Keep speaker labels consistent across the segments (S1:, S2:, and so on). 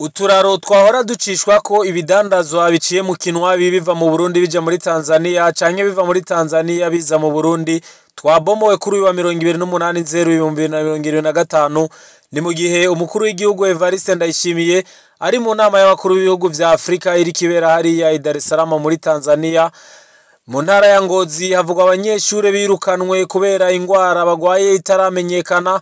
S1: Uturaro twahora ducishwa ko ibidandazwa biciye mu kinwa biva mu Burundi bija muri Tanzania canke biva muri Tanzania biza mu Burundi twabomowe kuri uyu wa 28/0/2025 ni mu gihe umukuru w'igihugu Evariste Ndayishimiye ari mu nama y'abakuru b'ibihugu vya Afrika iri kibera hariya i Dar es Salaam muri Tanzania. Mu ntara ya Ngozi havugwa abanyeshure birukanwe kubera ingwara bagwaye itaramenyekana.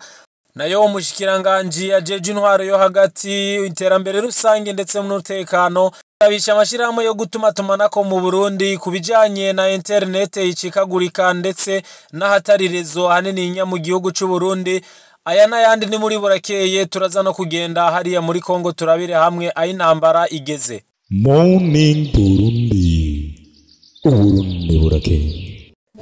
S1: Nayo umushikiranganji ajeje intwaro yo hagati iterambere rusange ndetse n'umutekano abisha amashirahamwe yo gutumatumanako mu Burundi kubijanye na internet icikagurika ndetse n'ahatarirezo hanini nya mu gihugu c'u Burundi. Aya n'ayandi ni muri burakeye turaza no kugenda hariya muri Kongo turabire hamwe ayintambara igeze.
S2: Morning Burundi, Uburundi burakeye.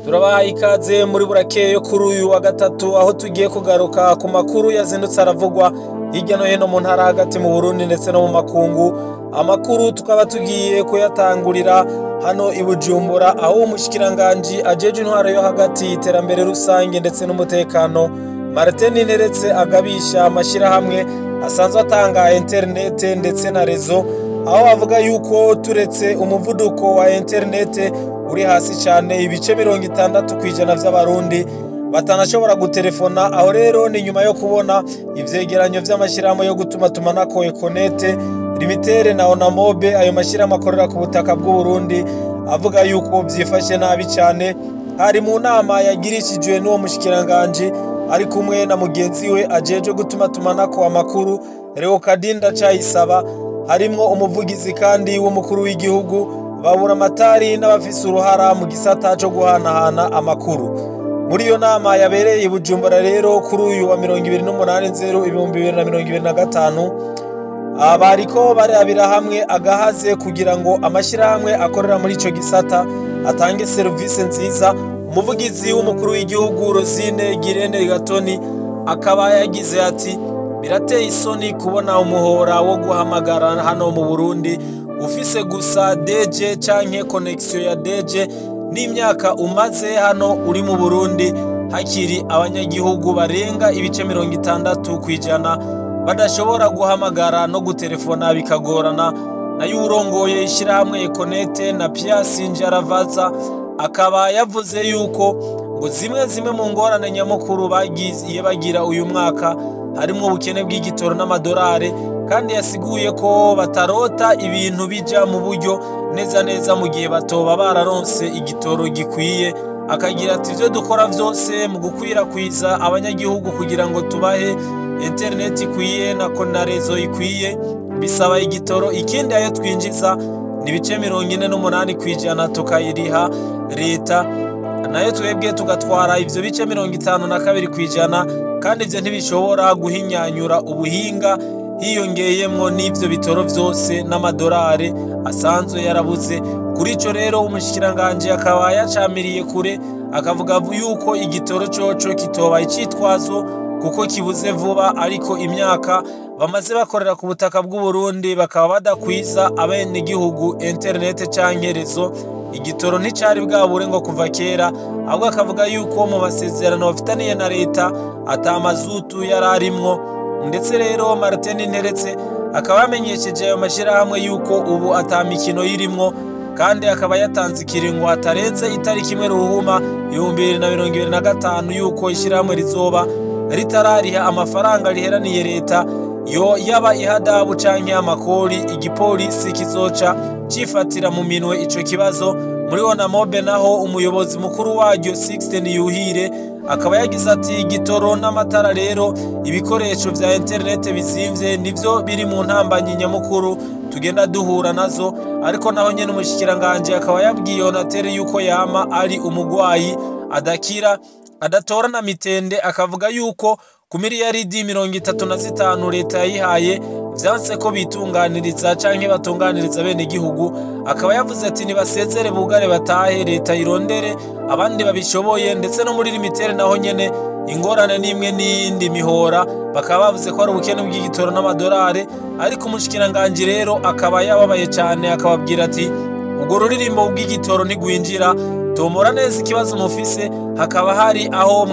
S1: Turabaha ikaze muri burakeye yo kuri uyu wa gatatu aho tugiye kugaruka ku makuru yazindutse aravugwa hirya no hino mu ntara hagati mu Burundi ndetse no mu makungu. Amakuru tukaba tugiye kuyatangurira hano i Bujumbura aho umushikiranganji ajeje intwaro yo hagati iterambere rusange ndetse n'umutekano Martin Neretse agabisha amashirahamwe asanzwe atanga internet ndetse na rezo, aho avuga yuko turetse umuvuduko wa internet uri hasi cyane ibice 60% vy'abarundi batanashobora gutelefona. Aho rero ni nyuma yo kubona ivyegeranyo vy'amashirahamwe yo gutumatumanako Econete Limitere na Onamobe, ayo mashirahamwe akorera ku butaka bw'u Burundi, avuga yuko vyifashe nabi cyane. Hari mu nama yagirishijwe n'uwo mushikiranganje ari kumwe na mugenzi we ajeje gutumatumanako amakuru Leokadinda Cayisaba, harimwo umuvugizi kandi w'umukuru w'igihugu, babura amatari n'abafise uruhara mu gisata cyo guhanahana amakuru. Muri iyo nama yabereye i Bujumbura rero kuri uyu wa 28/0/2025 abariko barabira hamwe agahaze kugira ngo amashirahamwe akorera muri ico gisata atange service nziza. Umuvugizi w'umukuru w'igihugu Rosine Girene Gatoni akaba yagize ati birateye isoni kubona umuhora wo guhamagara hano mu Burundi ufise gusa DG canke connection ya DG, n'imyaka umaze hano uri mu Burundi hakiri abanyagihugu barenga ibice 60% badashobora guhamagara no gutelefona bikagorana. Nayo urongoye ishirahamwe Econete na Piasi Njaravaza akaba yavuze yuko ngo zimwe mu ngorane nyamukuru bagiye bagira uyu mwaka harimo ubukene bw'igitoro n'amadolari, kandi yasiguye ko batarota ibintu bija mu buryo neza mu gihe batoba bararonse igitoro gikwiye. Akagira ati ivyo dukora vyose mu gukwirakw'iza abanyagihugu kugira ngo tubahe internet ikwiye na rezo ikwiye bisaba igitoro. Ikindi ayo twinjiza ni bice 48% tukayiriha leta, nayo twebwe tugatwara ivyo bice 52%, kandi ivyo ntibishobora guhinyanyura ubuhinga hiyongeyemwo n'ivyo bitoro vyose n'amadolari asanzwe yarabuze. Kuri ico rero umushikiranganje akaba yacamiriye kure akavuga yuko igitoro coco kitoba icitwazo kuko kibuze vuba, ariko imyaka bamaze bakorera ku butaka bw'u Burundi bakaba badakwiza abene gihugu internet canke rezo. Igitoro nticari bwabure ngo kuva kera, ahubwo akavuga yuko mu basezerano bafitaniye na leta atamazutu yararimwo. Ndetse rero Martin Neretse akaba yamenyesheje ayo mashirahamwe yuko ubu atamikino yirimwo, kandi akaba yatanze ikiringo atarenze itariki 1 Ruhuma 2025 yuko ishirahamwe rizoba ritarariha amafaranga riheraniye leta yo yaba ihadabu canke amakori. Igipolisi kizoca cifatira mu minwe ico kibazo. Muri Onamobe naho umuyobozi mukuru waryo Sixten Yuhire akaba yagize ati igitoro n'amatara rero ibikoresho vya internet bizimvye nivyo biri mu ntambanyi nyamukuru tugenda duhura nazo. Ariko naho nyene umushikiranganje akaba yabwiye Onatere yuko yama ari umugwayi adakira adatora na mitende. Akavuga yuko ku miliyaridi 35 leta yayihaye vyanse ko bitunganiriza canke batunganiriza bene gihugu. Akaba yavuze ati nibasezere bugare batahe leta irondere abandi babishoboye. Ndetse no muri limitere naho nyene ingorane nimwe n'indi mihora bakaba bavuze ko ari ubukene bw'igitoro n'amadolari. Ariko umushikiranganje rero akaba yababaye cyane akababwira ati ubwo ruririmbo bw'igitoro ntigwinjira, tomora neza ikibazo mufise. Hakaba hari aho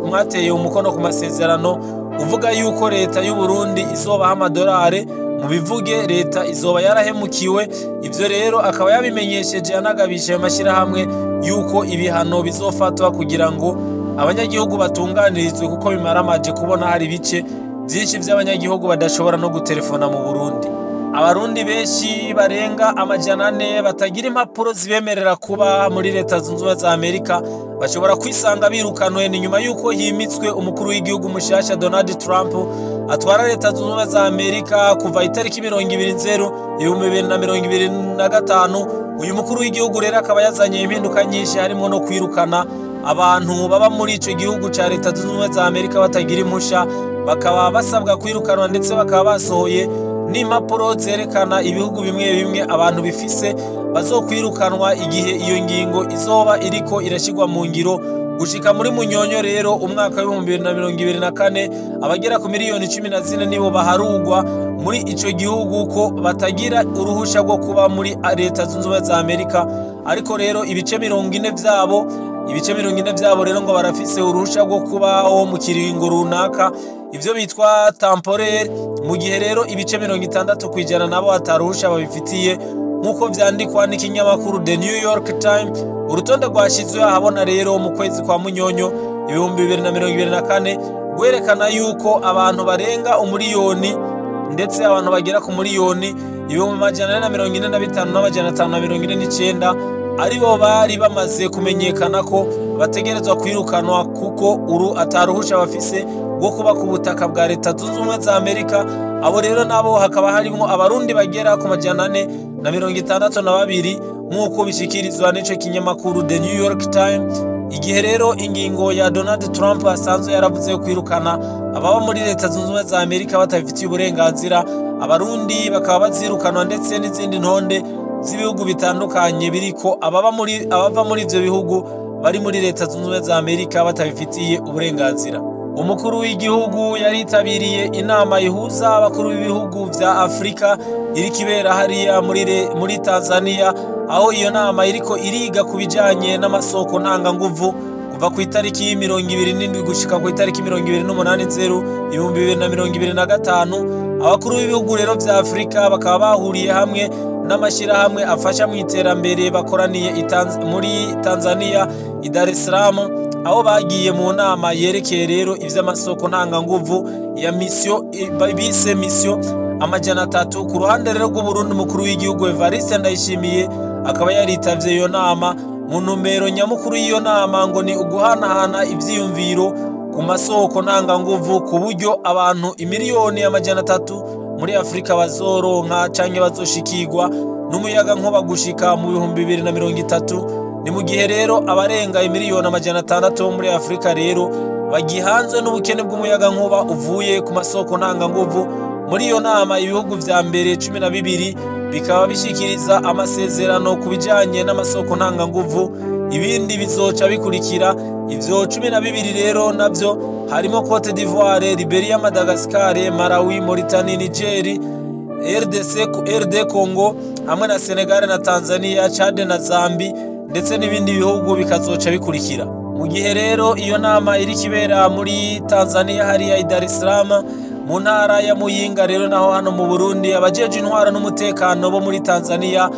S1: mwateye umukono ku masezerano uvuga yuko leta y'u Burundi izobaha amadolari mu bivuge leta izoba yarahemukiwe. Ivyo rero akaba yabimenyesheje anagabisha ayo mashyirahamwe yuko ibihano bizofatwa kugira ngo abanyagihugu batunganirizwe, kuko bimaramaje kubona hari ibice byinshi by'abanyagihugu badashobora no gutelefona mu Burundi. Abarundi benshi barenga 400 batagira impapuro zibemerera kuba muri leta zunze ubumwe za Amerika bashobora kwisanga birukanwe ni nyuma yuko himitswe umukuru w'igihugu mushasha Donald Trump atwara leta zunze ubumwe za Amerika kuva itariki 20/2025. Uyu mukuru w'igihugu rero akaba yazanye impinduka nyinshi, harimo no kwirukana abantu baba muri ico gihugu ca leta zunze ubumwe za Amerika batagira impusha, bakaba basabwa kwirukanwa ndetse bakaba basohoye n'impapuro zerekana ibihugu bimwe bimwe abantu bifise bazokwirukanwa igihe iyo ngingo izoba iriko irashigwa mu ngiro. Gushika muri Munyonyo rero umwaka wa 2024 abagera ku miliyoni 14 nibo baharugwa muri ico gihugu ko batagira uruhusha rwo kuba muri leta zunze ubumwe za Amerika, ariko rero ibice 40 vyabo rero ngo barafise uruhusha rwo kubaho mu kiringo runaka, ivyo bitwa temporaire, mu gihe rero ibice 60% nabo ataruhusha babifitiye, nkuko vyandikwa n'ikinyamakuru The New York Times. Urutonde rwashizwe ahabona rero mu kwezi kwa Munyonyo 2024 gwerekana yuko abantu barenga umuriyoni ndetse abantu bagera ku miliyoni 445,549 aribo bari bamaze kumenyekana ko bategerezwa kwirukanwa, kuko uru ataruhusha bafise bwo kuba ku butaka bwa leta zunze ubumwe za Amerika. Abo rero nabo hakaba harimo abarundi bagera ku 462 nkuko bishikirizwa n'ico kinyamakuru The New York Times. Igihe rero ingingo ya Donald Trump asanzwe yaravuze kwirukana ababa muri leta zunze ubumwe za Amerika batafitiye uburenganzira, abarundi bakaba bazirukanwa ndetse n'izindi ntonde z'ibihugu bitandukanye biriko abava muri ivyo bihugu bari muri leta zunze ubumwe za Amerika batabifitiye uburenganzira. Umukuru w'igihugu yaritabiriye inama ihuza abakuru b'ibihugu vya Afrika iri kibera hariya muri Tanzania, aho iyo nama iriko iriga kubijanye n'amasoko ntanganguvu kuva ku itariki 27 gushika ku itariki 28/0/2025. Abakuru b'ibihugu rero vya Afrika bakaba bahuriye hamwe n'amashyirahamwe afasha mu iterambere bakoraniye muri Tanzania i Dar es Salaam, aho bagiye mu nama yerekeye rero ivy'amasoko ntanganguvu ya bise mission 300. Ku ruhande rero rw'u Burundi umukuru w'igihugu Evariste Ndayishimiye akaba yaritavye iyo nama. Mu numero nyamukuru y'iyo nama ngo ni uguhanahana ivyiyumviro ku masoko ntanganguvu ku buryo abantu imiliyoni 300 muri Afrika bazoronka canke bazoshikirwa n'umuyaga nkuba gushika mu 2030. Ni mu gihe rero abarenga imiliyoni 600 muri Afrika rero bagihanzwe n'ubukene bw'umuyaga nkuba uvuye ku masoko ntanganguvu. Muri iyo nama ibihugu vya mbere 12 bikaba bishikiriza amasezerano kubijanye n'amasoko ntanganguvu, ibindi bizoca bikurikira. Ivyo 12 rero navyo harimo Cote d'Ivoire, Liberia, Madagascar, Malawi, Mauritania, Niger, RD Congo hamwe na Senegal na Tanzania, Chad na Zambia ndetse n'ibindi bihugu bikazoca bikurikira. Mu gihe rero iyo nama iri kibera muri Tanzania hariya i Dar es Salaam mu ntara ya Muyinga, rero naho hano mu Burundi abajeje intwara n'umutekano bo muri Tanzania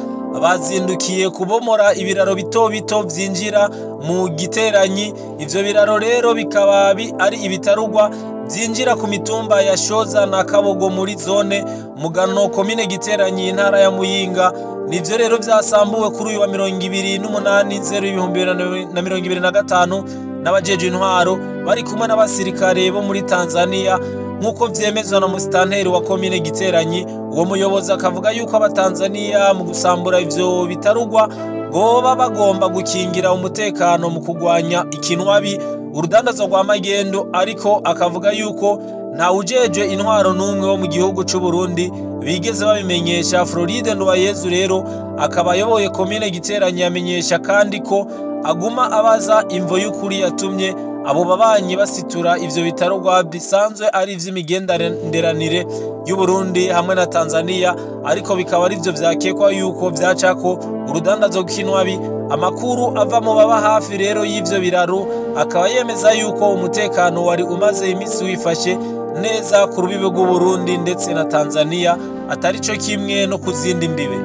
S1: bazindukiye kubomora ibiraro bito bito vyinjira mu Giteranyi. Ivyo biraro rero bikaba ari ibitarugwa vyinjira ku mitumba ya Shoza na Kabogo muri zone Mugano komine Giteranyi intara ya Muyinga. Nivyo rero vyasambuwe kuri uyu wa 28/0/2025 n'abajeje intwaro bari kumwe n'abasirikare bo muri Tanzania, nkuko vyemezwa na musitanteri wa komine Giteranyi. Uwo muyobozi akavuga yuko abatanzania mu gusambura ivyo bitarugwa ngo bagomba gukingira umutekano mu kugwanya ikinwabi urudandazo rwa magendo, ariko akavuga yuko nta ujejwe intwaro n'umwe wo mu gihugu c'u Burundi bigeze babimenyesha. Floride Nduwayezu rero akaba ayoboye komine Giteranyi yamenyesha kandi ko aguma abaza imvo y'ukuri yatumye abo babanyi basitura ivyo bitarugwa bisanzwe ari ivy'imigenderanire y'u Burundi hamwe na Tanzania, ariko bikaba ari vyo vyakekwa yuko vyacako urudandazo rw'inwabi. Amakuru ava mu baba hafi rero y'ivyo biraro akaba yemeza yuko umutekano wari umaze imisi wifashe neza ku rubibe rw'u Burundi ndetse na Tanzania, atari cyo kimwe no ku zindi mbibe.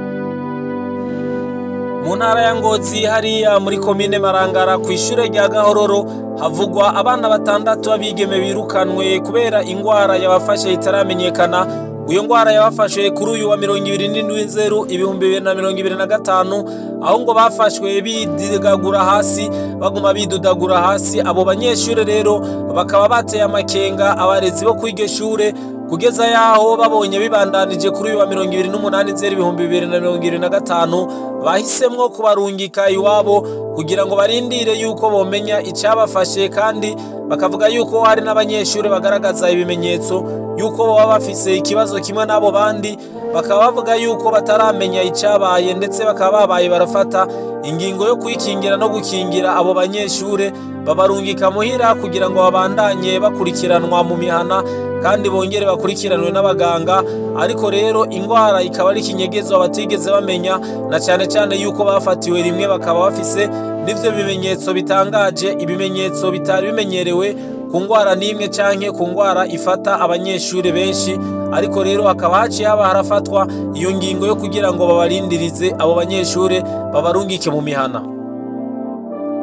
S1: Mu ntara ya Ngozi hariya muri komine Marangara ku ishure rya Gahororo havugwa abana 6 abigeme birukanwe kubera ingwara yabafashe itaramenyekana. Uyo ngwara yabafashe kuri uyu wa 27/2025 aho ngo bafashwe bididagura hasi baguma bidudagura hasi. Abo banyeshure rero bakaba bateye amakenga abarezi bo kwige shure kugeza yaho babonye bibandanije kuri uyu wa 28/2025 bahisemwo kubarungika iwabo kugira ngo barindire yuko bomenya icabafashe, kandi bakavuga yuko hari n'abanyeshure bagaragaza ibimenyetso yuko baba bafise ikibazo kimwe n'abo bandi, bakaba bavuga yuko bataramenya icabaye, ndetse bakaba babaye barafata ingingo yo kwikingira no gukingira abo banyeshure babarungika muhira kugira ngo babandanye bakurikiranwa mu mihana kandi bongere bakurikiranwe n'abaganga. Ariko rero ingwara ikaba ari kinyegezo batigeze bamenya, na cyane cyane yuko bafatiwe rimwe bakaba bafise n'ivyo bimenyetso bitangaje, ibimenyetso bitari bimenyerewe ku ngwara n'imwe canke ku ngwara ifata abanyeshure benshi. Ariko rero hakaba haciye haba harafatwa iyo ngingo yo kugira ngo babarindirize abo banyeshure babarungike mu mihana.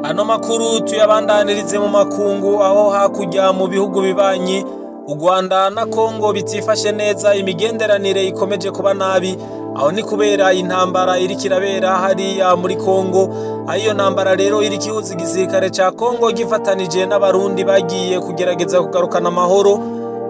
S1: Ano makuru tuyabandanirize mu makungu, aho hakurya mu bihugu bibanyi u Rwanda na Kongo bitifashe neza, imigenderanire ikomeje kuba nabi. Aho ni kubera intambara iri kirabera hariya muri Kongo. Ayo ntambara rero iri kihuza igisirikare ca Kongo gifatanije n'abarundi bagiye kugerageza kugarukana amahoro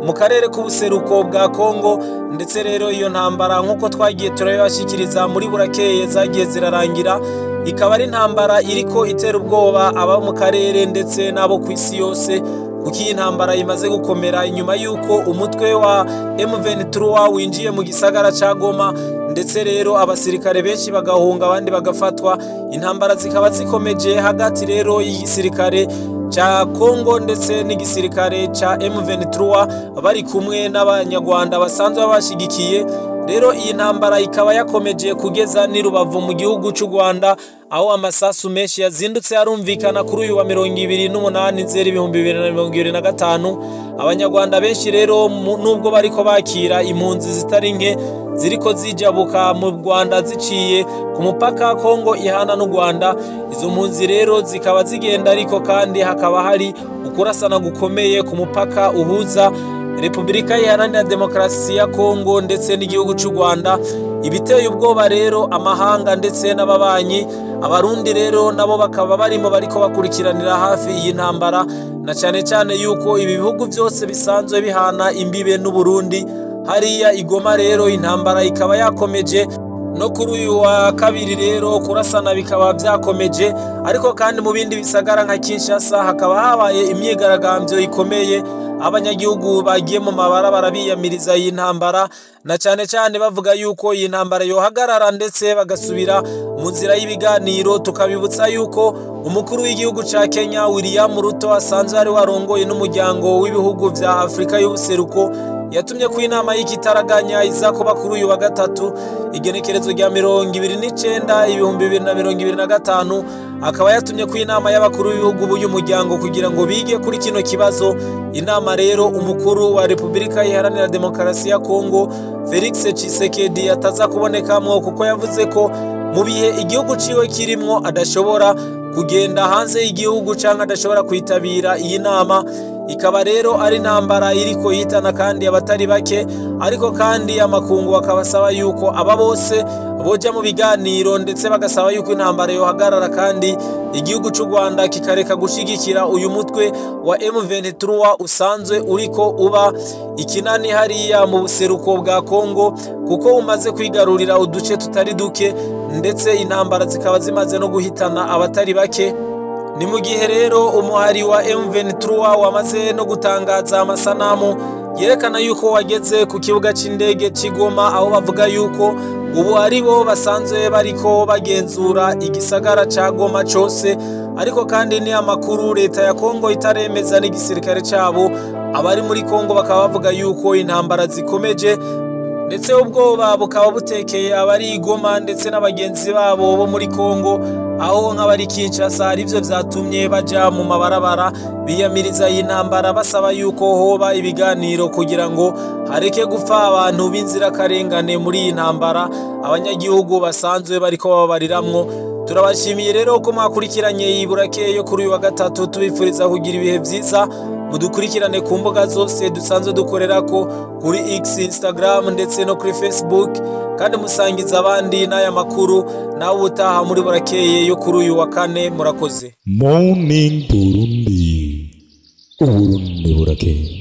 S1: mu karere k'ubuseruko bwa Kongo. Ndetse rero iyo ntambara nkuko twagiye turabashikiriza muri burakeye zagiye zirarangira, ikaba ari intambara iriko itera ubwoba aba mu karere ndetse n'abo kw'isi yose, kuko iyi ntambara imaze gukomera inyuma yuko umutwe wa M23 winjiye mu gisagara ca Goma, ndetse rero abasirikare benshi bagahunga abandi bagafatwa. Intambara zikaba zikomeje hagati rero y'igisirikare cha Kongo ndetse n'igisirikare cha M23 bari kumwe n'abanyarwanda basanzwe babashigikiye. Rero iyi ntambara ikaba yakomeje kugeza ni Rubavu mu gihugu cy'u Rwanda, aho amasasu menshi yazindutse arumvikana kuri uyu wa 28/2025. Abanyarwanda benshi rero nubwo bariko bakira impunzi zitari nke ziriko zijabuka mu Rwanda ziciye ku mupaka Kongo ihana n'u Rwanda, izo mpunzi rero zikaba zigenda, ariko kandi hakaba hari ukurasana gukomeye ku mupaka uhuza Repubulika Iharanira Demokarasi ya Kongo ndetse n'igihugu cy'u Rwanda. Ibiteye ubwoba rero amahanga ndetse n'ababanyi. Abarundi rero nabo bakaba barimo bariko bakurikiranira hafi iyi ntambara, na cyane cyane yuko ibi bihugu byose bisanzwe bihana imbibe n'u Burundi. Hariya Igoma rero intambara ikaba yakomeje no kuri uyu wa kabiri rero kurasana bikaba byakomeje, ariko kandi mu bindi bisagara nka Kinshasa hakaba habaye imyigaragambyo ikomeye. Abanyagihugu bagiye mu mabarabara biyamiriza iyi ntambara, na cyane cyane bavuga yuko iyi ntambara yohagarara ndetse bagasubira mu nzira y'ibiganiro. Tukabibutsa yuko umukuru w'igihugu ca Kenya William Ruto asanzwe ari warongoye n'umuryango w'ibihugu vya Afrika y'ubuseruko yatumye ku inama y'ikitaraganya izakuba kuri uyu wa gatatu igenekerezo rya 29/2025. Akaba yatumye ku inama y'abakuru b'ibihugu b'uyu muryango kugira ngo bige kuri kino kibazo. Inama rero umukuru wa Repubulika Iharanira Demokarasi ya Kongo Felix Tshisekedi ataza kubonekamwo, kuko yavuze ko mu bihe igihugu ciwe kirimwo adashobora kugenda hanze y'igihugu canke adashobora kwitabira iyi nama. Ikaba rero ari ntambara iriko yitana kandi abatari bake, ariko kandi amakungu akabasaba yuko aba bose boja mu biganiro, ndetse bagasaba yuko intambara yohagarara kandi igihugu cy'u Rwanda kikareka gushigikira uyu mutwe wa M23 usanzwe uriko uba ikinani hariya mu buseruko bwa Kongo, kuko umaze kwigarurira uduce tutari duke, ndetse intambara zikaba zimaze no guhitana abatari bake. Ni mu gihe rero umuhari wa M23 wamaze no gutangaza amasanamu yerekana yuko wageze ku kibuga c'indege c'Igoma, aho bavuga yuko ubu ari bo basanzwe bariko bagenzura igisagara ca Goma cose. Ariko kandi ni amakuru leta ya Kongo itaremeza n'igisirikare cabo. Abari muri Kongo bakaba bavuga yuko intambara zikomeje, ndetse ubwoba bukaba butekeye abari Goma ndetse n'abagenzi babo bo muri Kongo, aho nk'abari Kinshasa hari ivyo vyatumye baja mu mabarabara biyamiriza y'intambara basaba yuko hoba ibiganiro kugira ngo hareke gupfa abantu b'inzirakarengane muri iyi ntambara abanyagihugu basanzwe bariko babariramwo. Turabashimiye rero ko mwakurikiranye Iburake yo kuri uyu wa gatatu, tubifuriza kugira ibihe vyiza. Mudukurikirane ku mbuga zose dusanzwe dukorerako kuri X, Instagram ndetse no kuri Facebook, kandi musangiza abandi n'aya makuru. Nawe utaha muri Burakeye yo kuri uyu wa kane, murakoze.
S2: Morning Burundi, Uburundi burakeye.